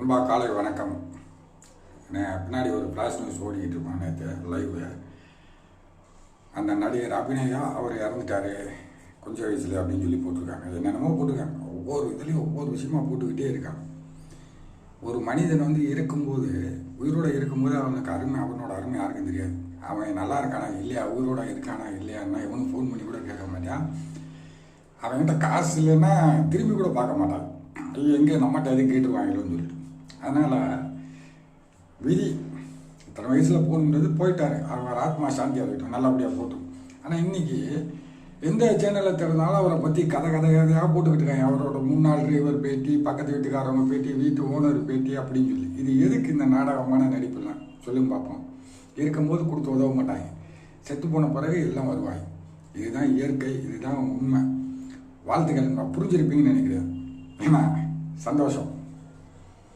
நண்பா காலை வணக்கம். பின்னாடி ஒரு ஃப்ளாஷ் நியூஸ் ஓடிக்கிட்டு இருப்பான். நேற்று லைவ் அந்த நடிகர் அபிநயா அவர் இறந்துட்டாரு கொஞ்சம் வயசுல அப்படின்னு சொல்லி போட்டிருக்காங்க. என்னென்னமோ போட்டிருக்காங்க. ஒவ்வொரு இதுலேயும் ஒவ்வொரு விஷயமா போட்டுக்கிட்டே இருக்காங்க. ஒரு மனிதன் இருக்கும்போது, உயிரோடு இருக்கும்போது அவனோட அருமை யாருக்கும் தெரியாது. அவன் நல்லா இருக்கானா இல்லையா, உயிரோட இருக்கானா இல்லையான்னா எவனும் ஃபோன் பண்ணி கூட கேட்க மாட்டான். அவன்கிட்ட காசு இல்லைன்னா திரும்பி கூட பார்க்க மாட்டான். எங்கே நம்மகிட்ட எதுவும் கேட்டுருவாங்களோன்னு சொல்லிட்டு. அதனால் விதி இத்தனை வயசில் போகணுன்றது போயிட்டாரு. அவர் ஆத்மா சாந்தி ஆகிட்டோம், நல்லபடியாக போட்டோம். ஆனால் இன்றைக்கி எந்த சேனலில் திறந்தாலும் அவரை பற்றி கதையாக போட்டுக்கிட்டு இருக்காங்க. அவரோட முன்னாள் டிரைவர் பேட்டி, பக்கத்து வீட்டுக்காரவங்க பேட்டி, வீட்டு ஓனர் பேட்டி அப்படின்னு சொல்லி. இது எதுக்கு இந்த நாடகமான நடிப்புலாம் சொல்லுங்க பார்ப்போம். இருக்கும்போது கொடுத்து உதவ மாட்டாங்க, செத்து போன பிறகு எல்லாம் வருவாங்க. இதுதான் இயற்கை, இதுதான் உண்மை. வாழ்த்துக்கள், புரிஞ்சிருப்பீங்கன்னு நினைக்கிறேன். ஏன்னா சந்தோஷம்.